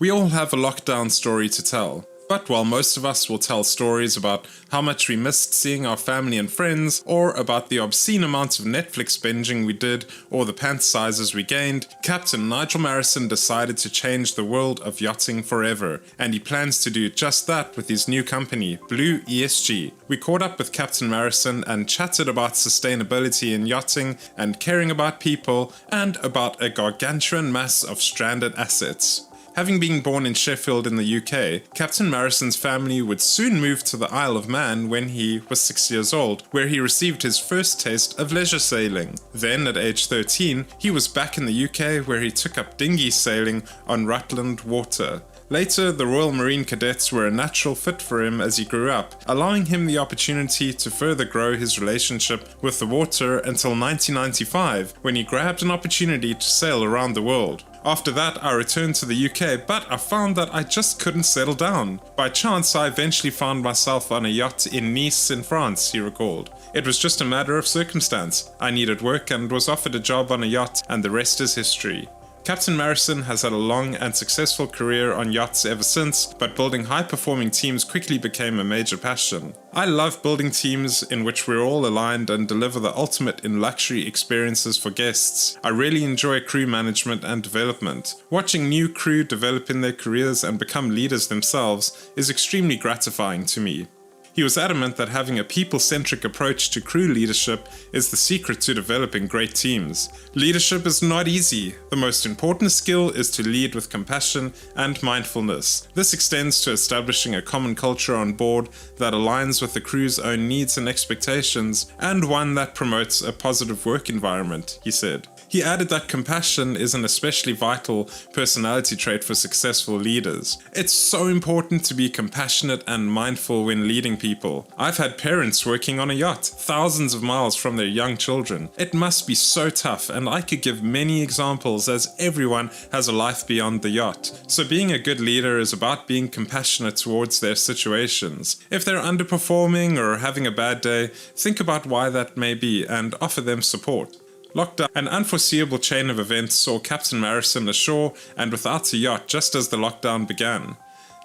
We all have a lockdown story to tell. But while most of us will tell stories about how much we missed seeing our family and friends, or about the obscene amounts of Netflix binging we did, or the pant sizes we gained, Captain Nigel Marrison decided to change the world of yachting forever, and he plans to do just that with his new company, Blue ESG. We caught up with Captain Marrison and chatted about sustainability in yachting and caring about people, and about a gargantuan mass of stranded assets. Having been born in Sheffield in the UK, Captain Marrison's family would soon move to the Isle of Man when he was 6 years old, where he received his first taste of leisure sailing. Then, at age 13, he was back in the UK where he took up dinghy sailing on Rutland water. Later, the Royal Marine Cadets were a natural fit for him as he grew up, allowing him the opportunity to further grow his relationship with the water until 1995, when he grabbed an opportunity to sail around the world. After that, I returned to the UK, but I found that I just couldn't settle down. By chance, I eventually found myself on a yacht in Nice in France, he recalled. It was just a matter of circumstance. I needed work and was offered a job on a yacht, and the rest is history. Captain Marrison has had a long and successful career on yachts ever since, but building high-performing teams quickly became a major passion. I love building teams in which we're all aligned and deliver the ultimate in luxury experiences for guests. I really enjoy crew management and development. Watching new crew develop in their careers and become leaders themselves is extremely gratifying to me. He was adamant that having a people-centric approach to crew leadership is the secret to developing great teams. Leadership is not easy. The most important skill is to lead with compassion and mindfulness. This extends to establishing a common culture on board that aligns with the crew's own needs and expectations, and one that promotes a positive work environment, he said. He added that compassion is an especially vital personality trait for successful leaders. It's so important to be compassionate and mindful when leading people. I've had parents working on a yacht, thousands of miles from their young children. It must be so tough, and I could give many examples as everyone has a life beyond the yacht. So being a good leader is about being compassionate towards their situations. If they're underperforming or having a bad day, think about why that may be and offer them support. Lockdown. An unforeseeable chain of events saw Captain Marrison ashore and without a yacht just as the lockdown began.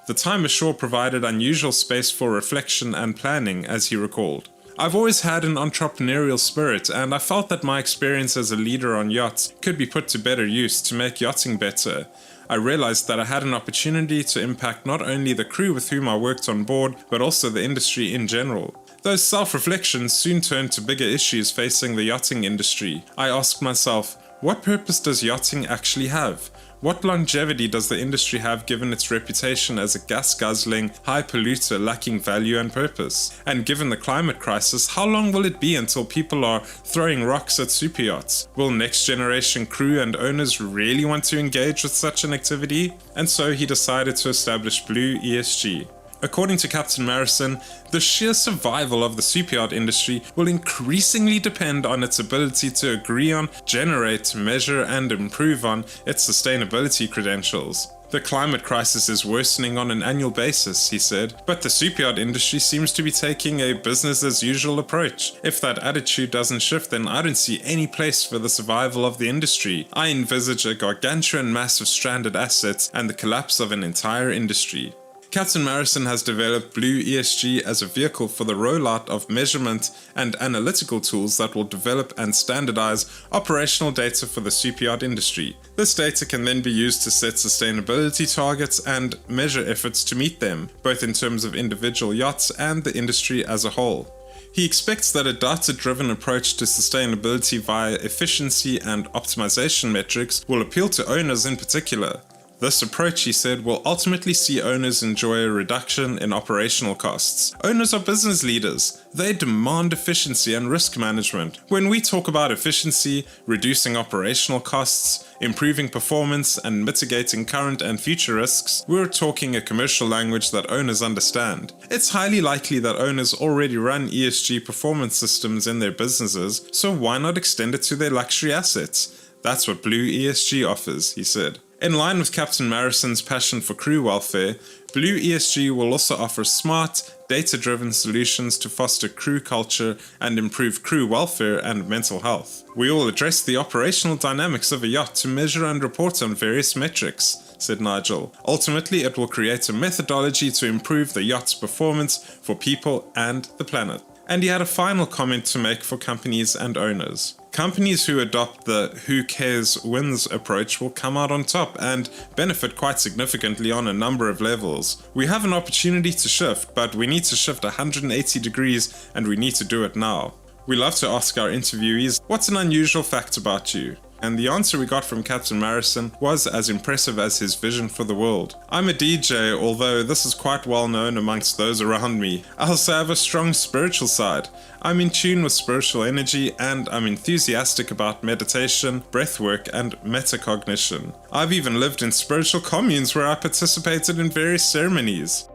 The time ashore provided unusual space for reflection and planning, as he recalled. I've always had an entrepreneurial spirit, and I felt that my experience as a leader on yachts could be put to better use to make yachting better. I realized that I had an opportunity to impact not only the crew with whom I worked on board, but also the industry in general. Those self-reflections soon turned to bigger issues facing the yachting industry. I asked myself, what purpose does yachting actually have? What longevity does the industry have given its reputation as a gas-guzzling, high polluter lacking value and purpose? And given the climate crisis, how long will it be until people are throwing rocks at super yachts? Will next generation crew and owners really want to engage with such an activity? And so he decided to establish Blue ESG. According to Captain Marrison, the sheer survival of the superyacht industry will increasingly depend on its ability to agree on, generate, measure, and improve on its sustainability credentials. The climate crisis is worsening on an annual basis, he said, but the superyacht industry seems to be taking a business-as-usual approach. If that attitude doesn't shift, then I don't see any place for the survival of the industry. I envisage a gargantuan mass of stranded assets and the collapse of an entire industry. Captain Marrison has developed Blue ESG as a vehicle for the rollout of measurement and analytical tools that will develop and standardize operational data for the superyacht industry. This data can then be used to set sustainability targets and measure efforts to meet them, both in terms of individual yachts and the industry as a whole. He expects that a data-driven approach to sustainability via efficiency and optimization metrics will appeal to owners in particular. This approach, he said, will ultimately see owners enjoy a reduction in operational costs. Owners are business leaders. They demand efficiency and risk management. When we talk about efficiency, reducing operational costs, improving performance, and mitigating current and future risks, we're talking a commercial language that owners understand. It's highly likely that owners already run ESG performance systems in their businesses, so why not extend it to their luxury assets? That's what Blue ESG offers, he said. In line with Captain Marrison's passion for crew welfare, Blue ESG will also offer smart, data-driven solutions to foster crew culture and improve crew welfare and mental health. We will address the operational dynamics of a yacht to measure and report on various metrics, said Nigel. Ultimately, it will create a methodology to improve the yacht's performance for people and the planet. And he had a final comment to make for companies and owners. Companies who adopt the who cares wins approach will come out on top and benefit quite significantly on a number of levels. We have an opportunity to shift, but we need to shift 180 degrees and we need to do it now. We love to ask our interviewees, what's an unusual fact about you? And the answer we got from Captain Marrison was as impressive as his vision for the world. I'm a DJ, although this is quite well known amongst those around me. I also have a strong spiritual side. I'm in tune with spiritual energy and I'm enthusiastic about meditation, breathwork and metacognition. I've even lived in spiritual communes where I participated in various ceremonies.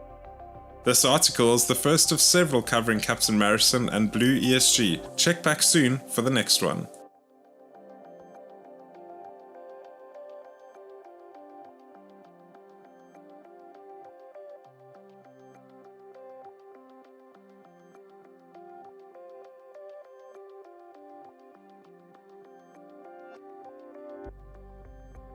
This article is the first of several covering Captain Marrison and Blue ESG. Check back soon for the next one.